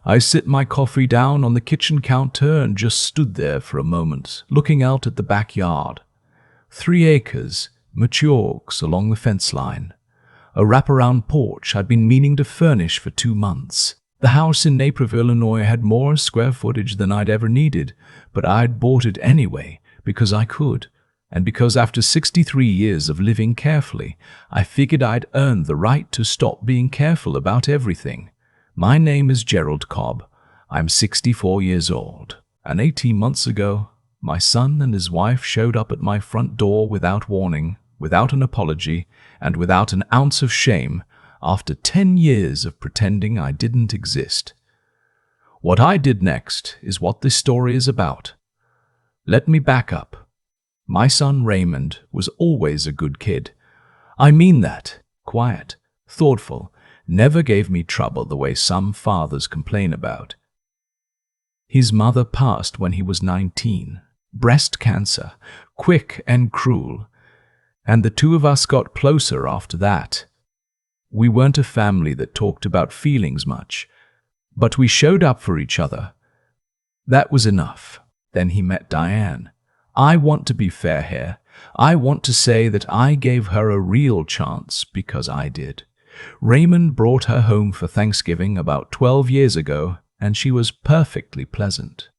I set my coffee down on the kitchen counter and just stood there for a moment, looking out at the backyard. 3 acres, mature oaks along the fence line. A wraparound porch I'd been meaning to furnish for 2 months. The house in Naperville, Illinois had more square footage than I'd ever needed, but I'd bought it anyway because I could, and because after 63 years of living carefully, I figured I'd earned the right to stop being careful about everything. My name is Gerald Cobb. I'm 64 years old, and 18 months ago, my son and his wife showed up at my front door without warning, without an apology, and without an ounce of shame, after 10 years of pretending I didn't exist. What I did next is what this story is about. Let me back up. My son Raymond was always a good kid. I mean that. Quiet, thoughtful, never gave me trouble the way some fathers complain about. His mother passed when he was 19. Breast cancer, quick and cruel. And the two of us got closer after that. We weren't a family that talked about feelings much, but we showed up for each other. That was enough. Then he met Diane. I want to be fair here. I want to say that I gave her a real chance because I did. Raymond brought her home for Thanksgiving about 12 years ago, and she was perfectly pleasant.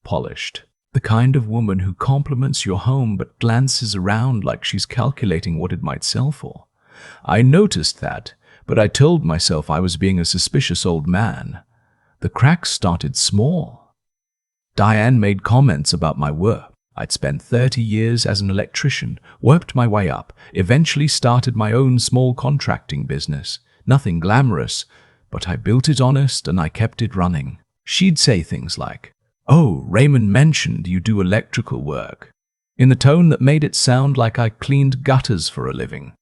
Polished. The kind of woman who compliments your home but glances around like she's calculating what it might sell for. I noticed that, but I told myself I was being a suspicious old man. The cracks started small. Diane made comments about my work. I'd spent 30 years as an electrician, worked my way up, eventually started my own small contracting business. Nothing glamorous, but I built it honest and I kept it running. She'd say things like, "Oh, Raymond mentioned you do electrical work," in a tone that made it sound like I cleaned gutters for a living.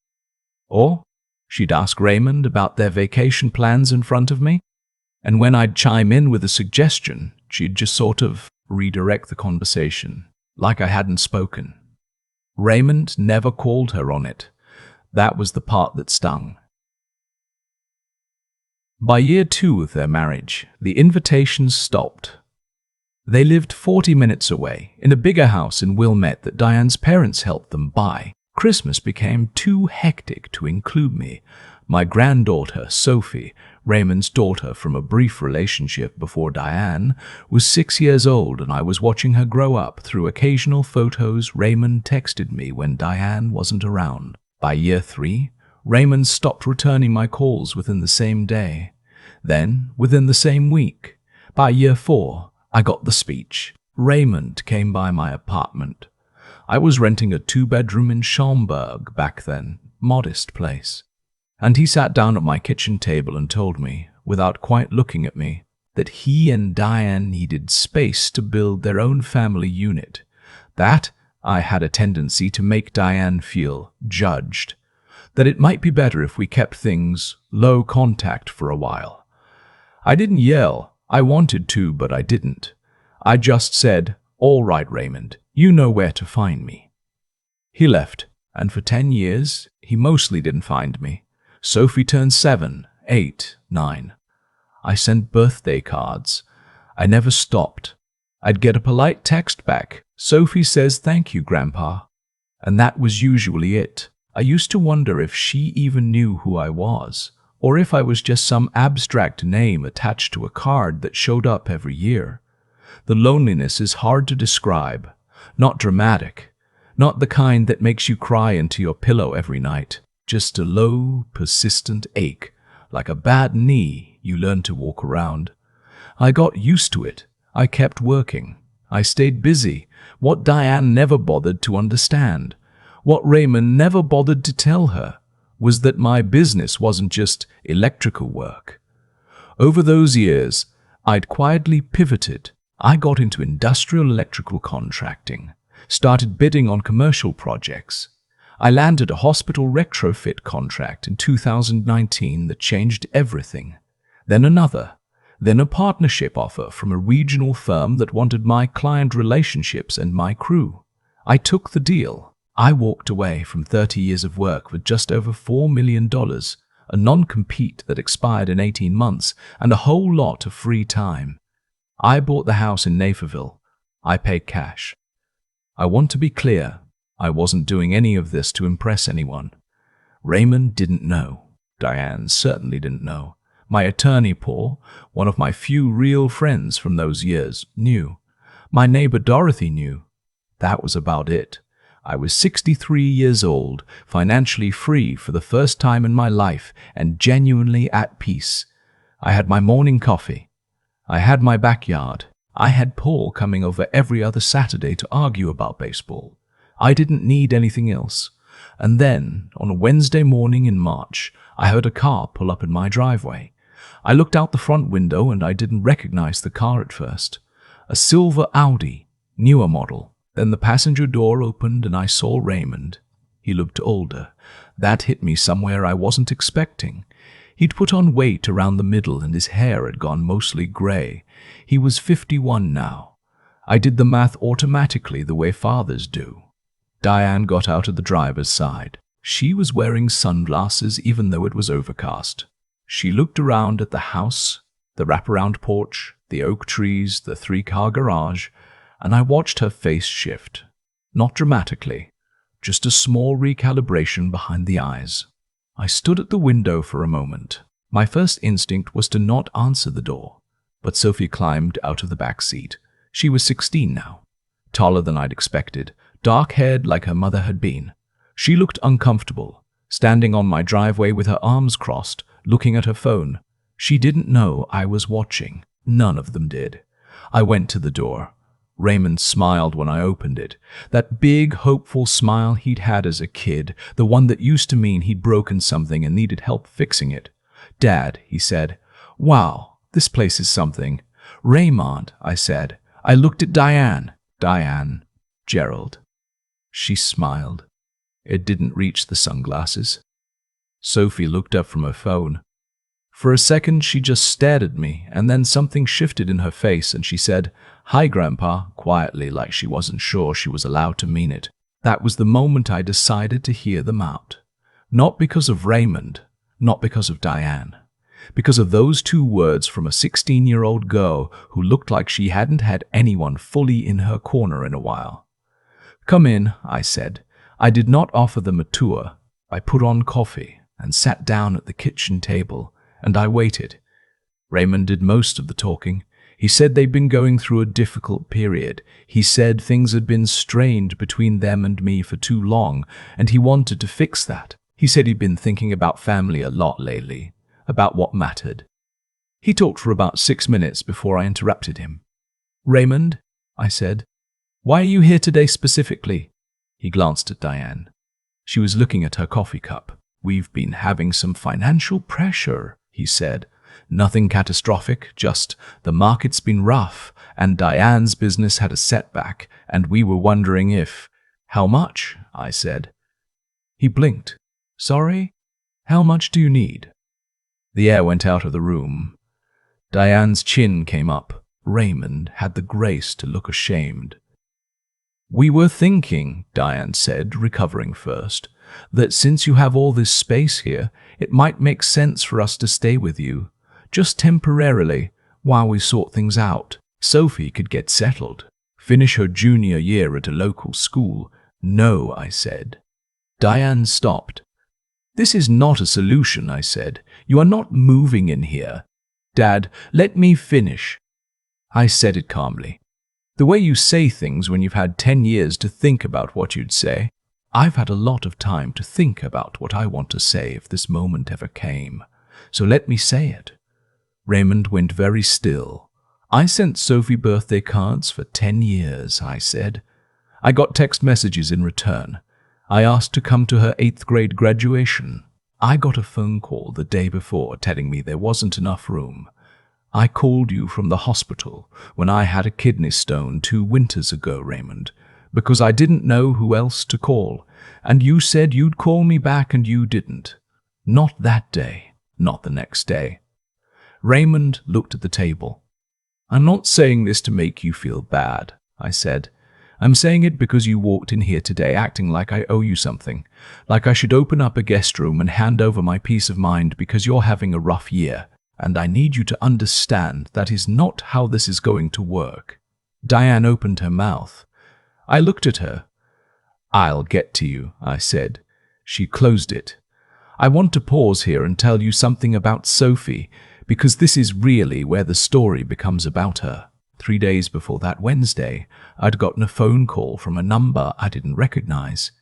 Or she'd ask Raymond about their vacation plans in front of me, and when I'd chime in with a suggestion, she'd just sort of redirect the conversation, like I hadn't spoken. Raymond never called her on it. That was the part that stung. By year 2 of their marriage, the invitations stopped. They lived 40 minutes away, in a bigger house in Wilmette that Diane's parents helped them buy. Christmas became too hectic to include me. My granddaughter, Sophie, Raymond's daughter from a brief relationship before Diane, was 6 years old, and I was watching her grow up through occasional photos Raymond texted me when Diane wasn't around. By year 3, Raymond stopped returning my calls within the same day. Then, within the same week. By year 4, I got the speech. Raymond came by my apartment. I was renting a 2-bedroom in Schaumburg back then, modest place. And he sat down at my kitchen table and told me, without quite looking at me, that he and Diane needed space to build their own family unit. That I had a tendency to make Diane feel judged. That it might be better if we kept things low contact for a while. I didn't yell. I wanted to, but I didn't. I just said, "All right, Raymond, you know where to find me." He left, and for 10 years, he mostly didn't find me. Sophie turned 7, 8, 9. I sent birthday cards. I never stopped. I'd get a polite text back. "Sophie says thank you, Grandpa." And that was usually it. I used to wonder if she even knew who I was, or if I was just some abstract name attached to a card that showed up every year. The loneliness is hard to describe, not dramatic, not the kind that makes you cry into your pillow every night, just a low, persistent ache, like a bad knee you learn to walk around. I got used to it. I kept working. I stayed busy, what Diane never bothered to understand. What Raymond never bothered to tell her was that my business wasn't just electrical work. Over those years, I'd quietly pivoted. I got into industrial electrical contracting, started bidding on commercial projects. I landed a hospital retrofit contract in 2019 that changed everything. Then another. Then a partnership offer from a regional firm that wanted my client relationships and my crew. I took the deal. I walked away from 30 years of work with just over $4 million, a non-compete that expired in 18 months, and a whole lot of free time. I bought the house in Naperville. I paid cash. I want to be clear, I wasn't doing any of this to impress anyone. Raymond didn't know. Diane certainly didn't know. My attorney, Paul, one of my few real friends from those years, knew. My neighbor Dorothy knew. That was about it. I was 63 years old, financially free for the first time in my life, and genuinely at peace. I had my morning coffee. I had my backyard. I had Paul coming over every other Saturday to argue about baseball. I didn't need anything else. And then, on a Wednesday morning in March, I heard a car pull up in my driveway. I looked out the front window and I didn't recognize the car at first. A silver Audi, newer model. Then the passenger door opened and I saw Raymond. He looked older. That hit me somewhere I wasn't expecting. He'd put on weight around the middle and his hair had gone mostly gray. He was 51 now. I did the math automatically the way fathers do. Diane got out of the driver's side. She was wearing sunglasses even though it was overcast. She looked around at the house, the wraparound porch, the oak trees, the 3-car garage, and I watched her face shift. Not dramatically, just a small recalibration behind the eyes. I stood at the window for a moment. My first instinct was to not answer the door, but Sophie climbed out of the back seat. She was 16 now, taller than I'd expected, dark-haired like her mother had been. She looked uncomfortable, standing on my driveway with her arms crossed, looking at her phone. She didn't know I was watching. None of them did. I went to the door. Raymond smiled when I opened it. That big, hopeful smile he'd had as a kid, the one that used to mean he'd broken something and needed help fixing it. "Dad," he said. "Wow, this place is something." "Raymond," I said. I looked at Diane. "Diane, Gerald." She smiled. It didn't reach the sunglasses. Sophie looked up from her phone. For a second, she just stared at me, and then something shifted in her face, and she said, "Hi, Grandpa," quietly, like she wasn't sure she was allowed to mean it. That was the moment I decided to hear them out. Not because of Raymond, not because of Diane. Because of those 2 words from a 16-year-old girl who looked like she hadn't had anyone fully in her corner in a while. "Come in," I said. I did not offer them a tour. I put on coffee and sat down at the kitchen table, and I waited. Raymond did most of the talking. He said they'd been going through a difficult period. He said things had been strained between them and me for too long, and he wanted to fix that. He said he'd been thinking about family a lot lately, about what mattered. He talked for about 6 minutes before I interrupted him. "Raymond," I said, "why are you here today specifically?" He glanced at Diane. She was looking at her coffee cup. "We've been having some financial pressure," he said. "Nothing catastrophic, just the market's been rough, and Diane's business had a setback, and we were wondering if—" "How much?" I said. He blinked. "Sorry? How much do you need?" The air went out of the room. Diane's chin came up. Raymond had the grace to look ashamed. "We were thinking," Diane said, recovering first, "that since you have all this space here, it might make sense for us to stay with you, just temporarily, while we sort things out. Sophie could get settled, finish her junior year at a local school." "No," I said. Diane stopped. "This is not a solution," I said. "You are not moving in here." "Dad, let me finish." I said it calmly. The way you say things when you've had 10 years to think about what you'd say. I've had a lot of time to think about what I want to say if this moment ever came. So let me say it. Raymond went very still. "I sent Sophie birthday cards for 10 years, I said. I got text messages in return. I asked to come to her 8th grade graduation. I got a phone call the day before telling me there wasn't enough room. I called you from the hospital when I had a kidney stone 2 winters ago, Raymond, because I didn't know who else to call, and you said you'd call me back and you didn't. Not that day, not the next day." Raymond looked at the table. "I'm not saying this to make you feel bad," I said. I'm saying it because you walked in here today acting like I owe you something, like I should open up a guest room and hand over my peace of mind because you're having a rough year, and I need you to understand that is not how this is going to work." Diane opened her mouth. I looked at her. "I'll get to you," I said. She closed it. "I want to pause here and tell you something about Sophie, because this is really where the story becomes about her. 3 days before that Wednesday, I'd gotten a phone call from a number I didn't recognize.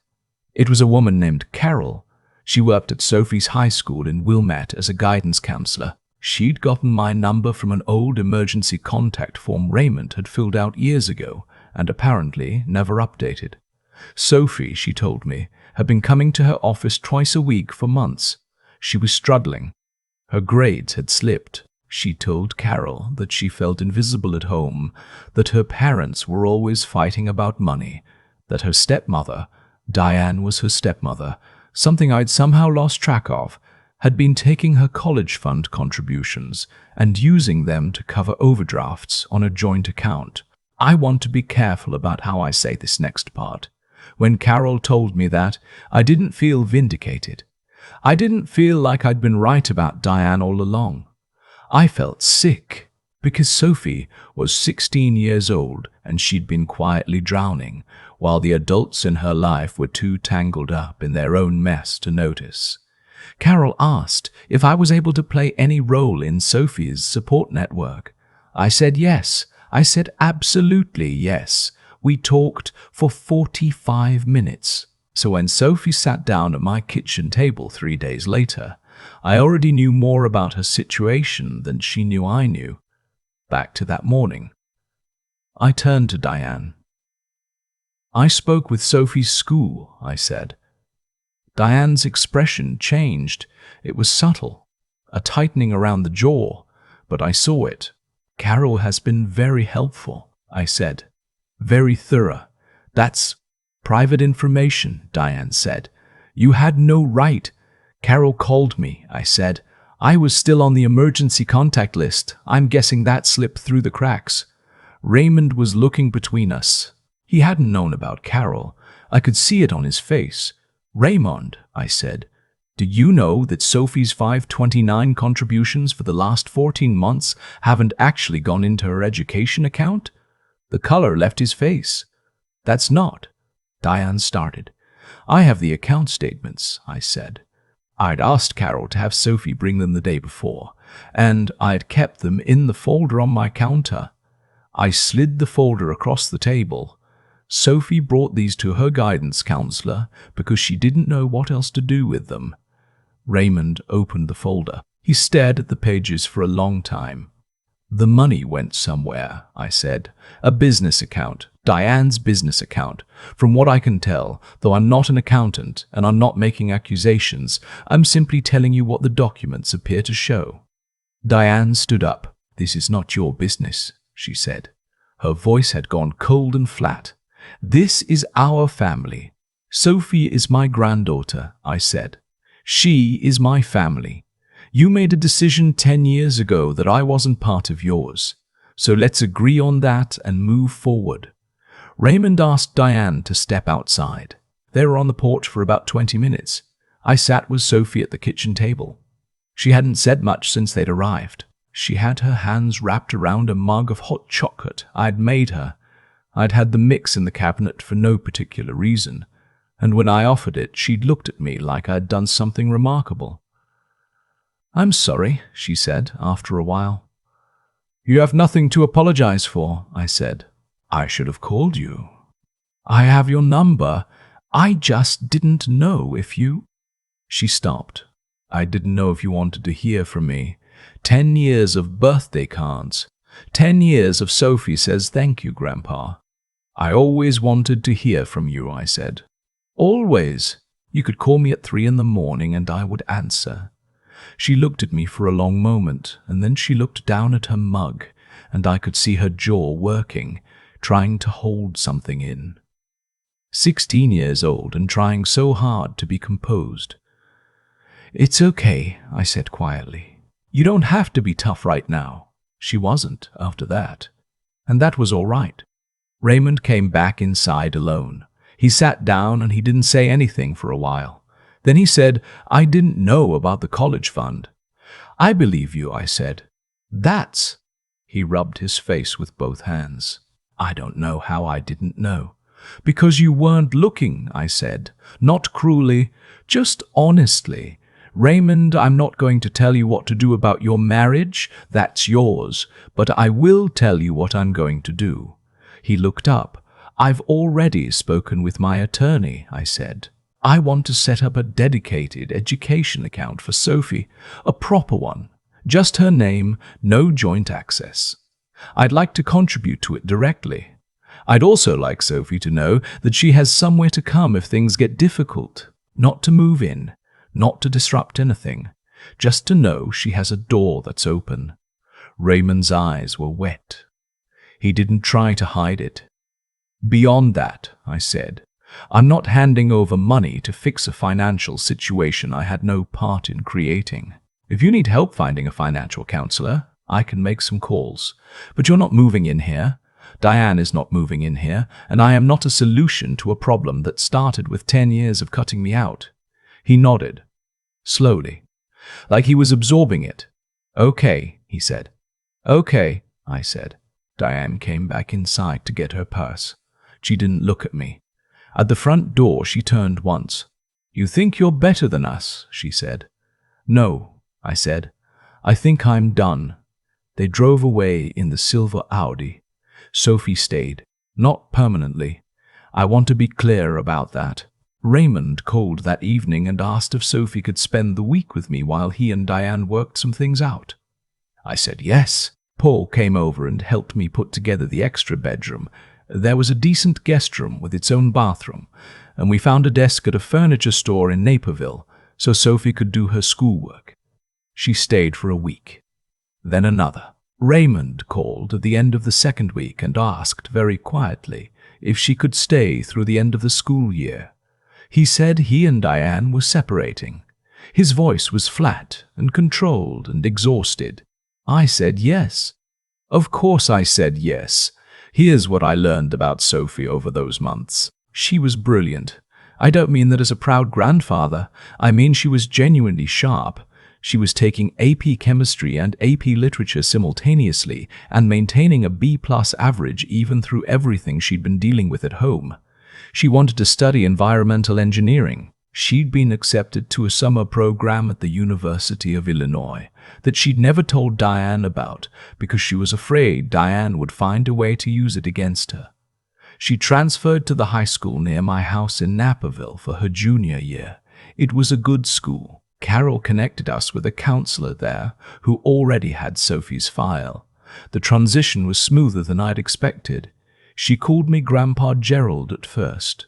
It was a woman named Carol. She worked at Sophie's high school in Wilmette as a guidance counselor. She'd gotten my number from an old emergency contact form Raymond had filled out years ago and apparently never updated. Sophie, she told me, had been coming to her office twice a week for months. She was struggling. Her grades had slipped. She told Carol that she felt invisible at home, that her parents were always fighting about money, that her stepmother, Diane was her stepmother, something I'd somehow lost track of, had been taking her college fund contributions and using them to cover overdrafts on a joint account. I want to be careful about how I say this next part. When Carol told me that, I didn't feel vindicated. I didn't feel like I'd been right about Diane all along. I felt sick because Sophie was 16 years old and she'd been quietly drowning, while the adults in her life were too tangled up in their own mess to notice. Carol asked if I was able to play any role in Sophie's support network. I said yes. I said absolutely yes. We talked for 45 minutes. So when Sophie sat down at my kitchen table 3 days later, I already knew more about her situation than she knew I knew. Back to that morning. I turned to Diane. "I spoke with Sophie's school," I said. Diane's expression changed. It was subtle, a tightening around the jaw, but I saw it. "Carol has been very helpful," I said. "Very thorough. That's private information," Diane said. "You had no right." "Carol called me," I said. "I was still on the emergency contact list. I'm guessing that slipped through the cracks." Raymond was looking between us. He hadn't known about Carol. I could see it on his face. "Raymond," I said, "do you know that Sophie's 529 contributions for the last 14 months haven't actually gone into her education account?" The color left his face. "That's not." Diane started. "I have the account statements," I said. I'd asked Carol to have Sophie bring them the day before, and I'd kept them in the folder on my counter. I slid the folder across the table. Sophie brought these to her guidance counselor because she didn't know what else to do with them. Raymond opened the folder. He stared at the pages for a long time. "The money went somewhere," I said. "A business account. Diane's business account. From what I can tell, though I'm not an accountant and I'm not making accusations, I'm simply telling you what the documents appear to show." Diane stood up. "This is not your business," she said. Her voice had gone cold and flat. "This is our family. Sophie is my granddaughter," I said. "She is my family. You made a decision 10 years ago that I wasn't part of yours. So let's agree on that and move forward." Raymond asked Diane to step outside. They were on the porch for about 20 minutes. I sat with Sophie at the kitchen table. She hadn't said much since they'd arrived. She had her hands wrapped around a mug of hot chocolate I'd made her. I'd had the mix in the cabinet for no particular reason, and when I offered it, she'd looked at me like I'd done something remarkable. "I'm sorry," she said after a while. "You have nothing to apologize for," I said. "I should have called you. I have your number. I just didn't know if you—" She stopped. "I didn't know if you wanted to hear from me. 10 years of birthday cards. 10 years of Sophie says thank you, Grandpa. I always wanted to hear from you," I said. "Always. You could call me at 3 in the morning and I would answer." She looked at me for a long moment, and then she looked down at her mug, and I could see her jaw working, trying to hold something in. 16 years old and trying so hard to be composed. "It's okay," I said quietly. "You don't have to be tough right now." She wasn't after that, and that was all right. Raymond came back inside alone. He sat down and he didn't say anything for a while. Then he said, "I didn't know about the college fund." "I believe you," I said. "That's—" He rubbed his face with both hands. "I don't know how I didn't know." "Because you weren't looking," I said. "Not cruelly, just honestly. Raymond, I'm not going to tell you what to do about your marriage. That's yours. But I will tell you what I'm going to do." He looked up. "I've already spoken with my attorney," I said. "I want to set up a dedicated education account for Sophie, a proper one. Just her name, no joint access. I'd like to contribute to it directly. I'd also like Sophie to know that she has somewhere to come if things get difficult. Not to move in, not to disrupt anything, just to know she has a door that's open." Raymond's eyes were wet. He didn't try to hide it. "Beyond that," I said, "I'm not handing over money to fix a financial situation I had no part in creating. If you need help finding a financial counselor, I can make some calls. But you're not moving in here. Diane is not moving in here, and I am not a solution to a problem that started with 10 years of cutting me out." He nodded, slowly, like he was absorbing it. "Okay," he said. "Okay," I said. Diane came back inside to get her purse. She didn't look at me. At the front door, she turned once. "You think you're better than us," she said. "No," I said. "I think I'm done." They drove away in the silver Audi. Sophie stayed, not permanently. I want to be clear about that. Raymond called that evening and asked if Sophie could spend the week with me while he and Diane worked some things out. I said yes. Paul came over and helped me put together the extra bedroom. There was a decent guest room with its own bathroom, and we found a desk at a furniture store in Naperville so Sophie could do her schoolwork. She stayed for a week, then another. Raymond called at the end of the second week and asked very quietly if she could stay through the end of the school year. He said he and Diane were separating. His voice was flat and controlled and exhausted. I said yes. Of course I said yes. Here's what I learned about Sophie over those months. She was brilliant. I don't mean that as a proud grandfather. I mean she was genuinely sharp. She was taking AP Chemistry and AP Literature simultaneously and maintaining a B+ average even through everything she'd been dealing with at home. She wanted to study environmental engineering. She'd been accepted to a summer program at the University of Illinois that she'd never told Diane about because she was afraid Diane would find a way to use it against her. She transferred to the high school near my house in Naperville for her junior year. It was a good school. Carol connected us with a counselor there who already had Sophie's file. The transition was smoother than I'd expected. She called me Grandpa Gerald at first.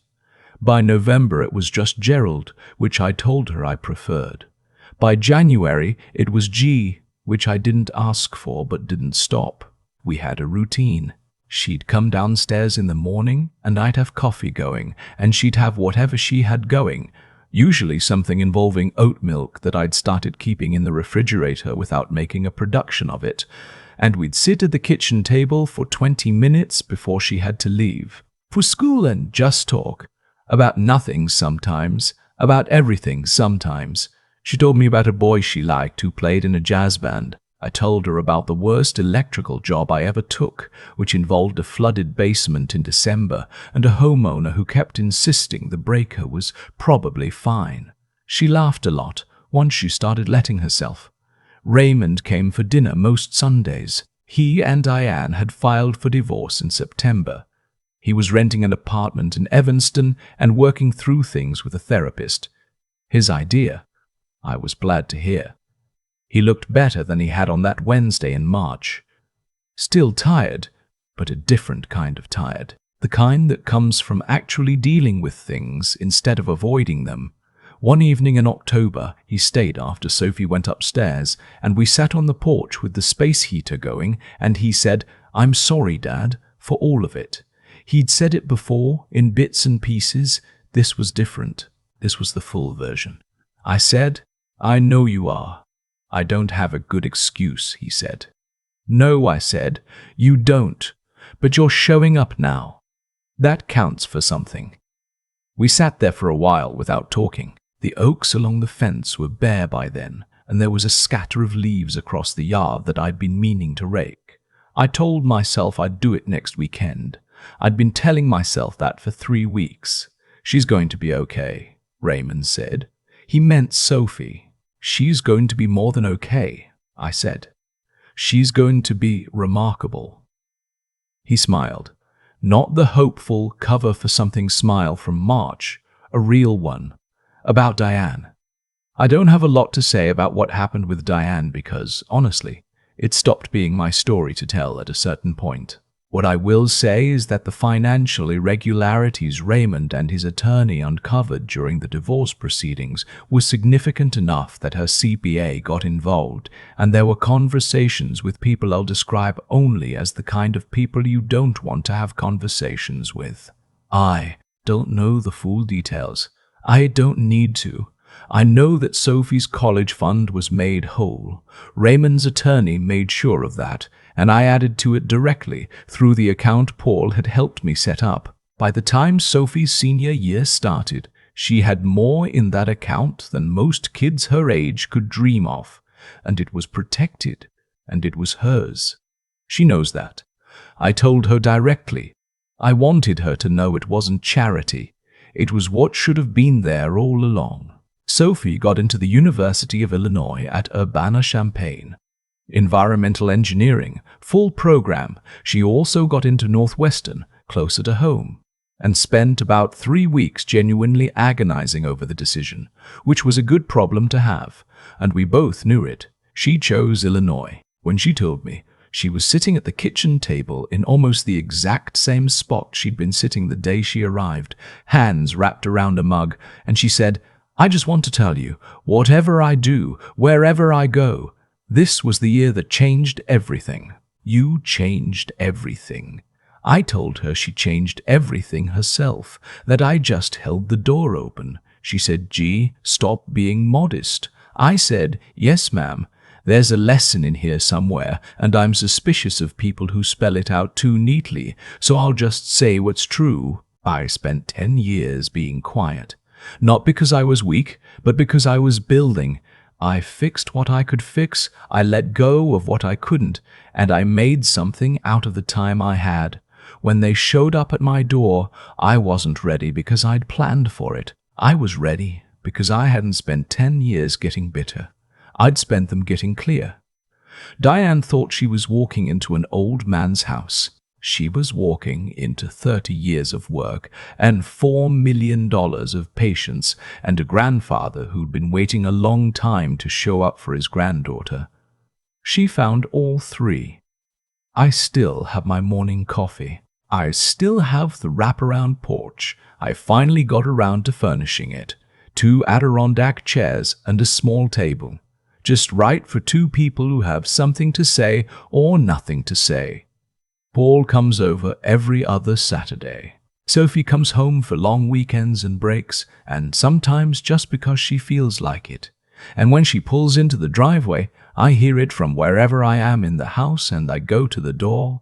By November it was just Gerald, which I told her I preferred. By January it was G, which I didn't ask for but didn't stop. We had a routine. She'd come downstairs in the morning and I'd have coffee going, and she'd have whatever she had going, usually something involving oat milk that I'd started keeping in the refrigerator without making a production of it, and we'd sit at the kitchen table for 20 minutes before she had to leave. For school and just talk. About nothing sometimes, about everything sometimes. She told me about a boy she liked who played in a jazz band. I told her about the worst electrical job I ever took, which involved a flooded basement in December and a homeowner who kept insisting the breaker was probably fine. She laughed a lot once she started letting herself. Raymond came for dinner most Sundays. He and Diane had filed for divorce in September. He was renting an apartment in Evanston and working through things with a therapist. His idea, I was glad to hear. He looked better than he had on that Wednesday in March. Still tired, but a different kind of tired. The kind that comes from actually dealing with things instead of avoiding them. One evening in October, he stayed after Sophie went upstairs, and we sat on the porch with the space heater going, and he said, "I'm sorry, Dad, for all of it." He'd said it before, in bits and pieces. This was different. This was the full version. I said, "I know you are. I don't have a good excuse," he said. "No," I said, "you don't. But you're showing up now. That counts for something. We sat there for a while without talking. The oaks along the fence were bare by then, and there was a scatter of leaves across the yard that I'd been meaning to rake. I told myself I'd do it next weekend. I'd been telling myself that for 3 weeks. She's going to be okay, Raymond said. He meant Sophie. She's going to be more than okay, I said. She's going to be remarkable. He smiled. Not the hopeful cover for something smile from March, a real one. About Diane. I don't have a lot to say about what happened with Diane because, honestly, it stopped being my story to tell at a certain point. What I will say is that the financial irregularities Raymond and his attorney uncovered during the divorce proceedings were significant enough that her CPA got involved, and there were conversations with people I'll describe only as the kind of people you don't want to have conversations with. I don't know the full details. I don't need to. I know that Sophie's college fund was made whole. Raymond's attorney made sure of that, and I added to it directly through the account Paul had helped me set up. By the time Sophie's senior year started, she had more in that account than most kids her age could dream of, and it was protected, and it was hers. She knows that. I told her directly. I wanted her to know it wasn't charity. It was what should have been there all along. Sophie got into the University of Illinois at Urbana-Champaign. Environmental engineering, full program. She also got into Northwestern, closer to home, and spent about 3 weeks genuinely agonizing over the decision, which was a good problem to have, and we both knew it. She chose Illinois. When she told me, she was sitting at the kitchen table in almost the exact same spot she'd been sitting the day she arrived, hands wrapped around a mug, and she said, "I just want to tell you, whatever I do, wherever I go, this was the year that changed everything. You changed everything." I told her she changed everything herself, that I just held the door open. She said, "Gee, stop being modest." I said, "Yes, ma'am. There's a lesson in here somewhere, and I'm suspicious of people who spell it out too neatly, so I'll just say what's true. I spent 10 years being quiet. Not because I was weak, but because I was building. I fixed what I could fix, I let go of what I couldn't, and I made something out of the time I had. When they showed up at my door, I wasn't ready because I'd planned for it. I was ready because I hadn't spent 10 years getting bitter. I'd spent them getting clear. Diane thought she was walking into an old man's house. She was walking into 30 years of work and $4 million of patience and a grandfather who'd been waiting a long time to show up for his granddaughter. She found all three. I still have my morning coffee. I still have the wraparound porch. I finally got around to furnishing it. 2 Adirondack chairs and a small table. Just right for 2 people who have something to say or nothing to say. Paul comes over every other Saturday. Sophie comes home for long weekends and breaks, and sometimes just because she feels like it. And when she pulls into the driveway, I hear it from wherever I am in the house, and I go to the door.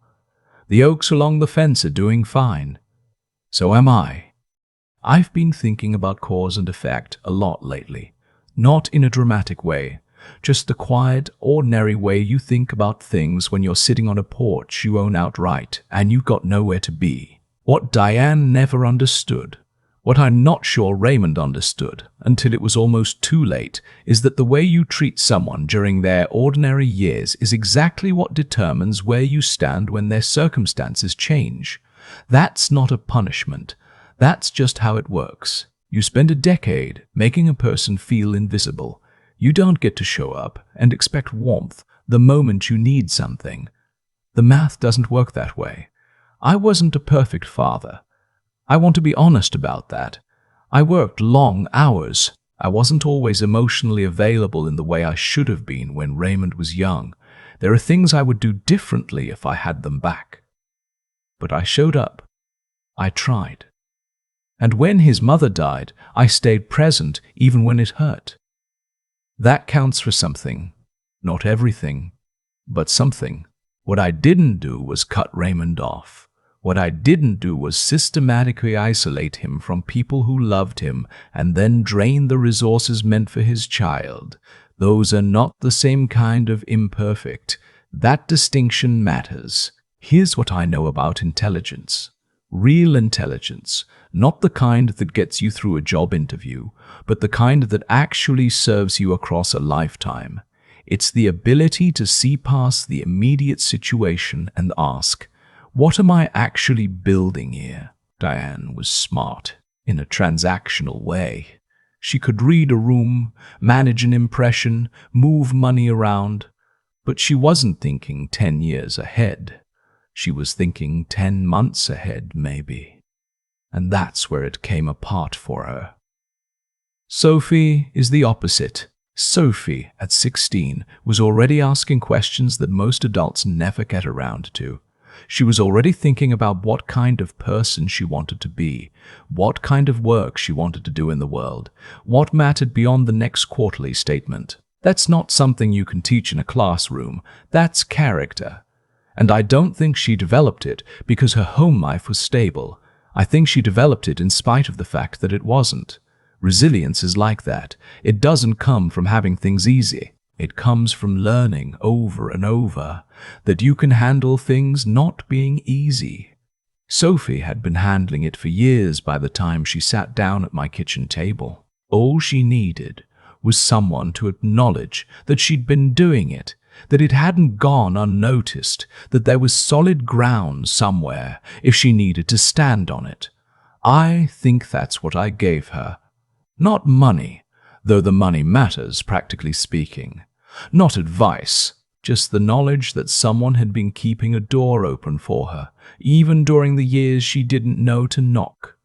The oaks along the fence are doing fine. So am I. I've been thinking about cause and effect a lot lately. Not in a dramatic way. Just the quiet, ordinary way you think about things when you're sitting on a porch you own outright and you've got nowhere to be. What Diane never understood, what I'm not sure Raymond understood until it was almost too late, is that the way you treat someone during their ordinary years is exactly what determines where you stand when their circumstances change. That's not a punishment. That's just how it works. You spend a decade making a person feel invisible. You don't get to show up and expect warmth the moment you need something. The math doesn't work that way. I wasn't a perfect father. I want to be honest about that. I worked long hours. I wasn't always emotionally available in the way I should have been when Raymond was young. There are things I would do differently if I had them back. But I showed up. I tried. And when his mother died, I stayed present even when it hurt. That counts for something. Not everything, but something. What I didn't do was cut Raymond off. What I didn't do was systematically isolate him from people who loved him and then drain the resources meant for his child. Those are not the same kind of imperfect. That distinction matters. Here's what I know about intelligence. Real intelligence, not the kind that gets you through a job interview, but the kind that actually serves you across a lifetime. It's the ability to see past the immediate situation and ask, what am I actually building here? Diane was smart in a transactional way. She could read a room, manage an impression, move money around, but she wasn't thinking 10 years ahead. She was thinking 10 months ahead, maybe. And that's where it came apart for her. Sophie is the opposite. Sophie, at 16, was already asking questions that most adults never get around to. She was already thinking about what kind of person she wanted to be, what kind of work she wanted to do in the world, what mattered beyond the next quarterly statement. That's not something you can teach in a classroom. That's character. And I don't think she developed it because her home life was stable. I think she developed it in spite of the fact that it wasn't. Resilience is like that. It doesn't come from having things easy. It comes from learning over and over that you can handle things not being easy. Sophie had been handling it for years by the time she sat down at my kitchen table. All she needed was someone to acknowledge that she'd been doing it, that it hadn't gone unnoticed, that there was solid ground somewhere if she needed to stand on it. I think that's what I gave her. Not money, though the money matters, practically speaking. Not advice, just the knowledge that someone had been keeping a door open for her, even during the years she didn't know to knock.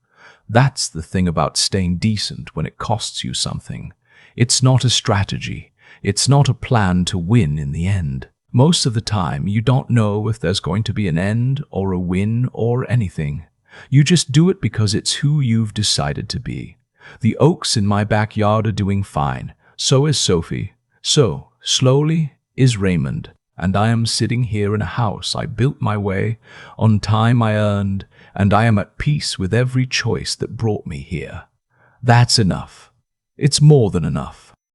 That's the thing about staying decent when it costs you something. It's not a strategy. It's not a plan to win in the end. Most of the time, you don't know if there's going to be an end or a win or anything. You just do it because it's who you've decided to be. The oaks in my backyard are doing fine. So is Sophie. So, slowly, is Raymond. And I am sitting here in a house I built my way, on time I earned, and I am at peace with every choice that brought me here. That's enough. It's more than enough.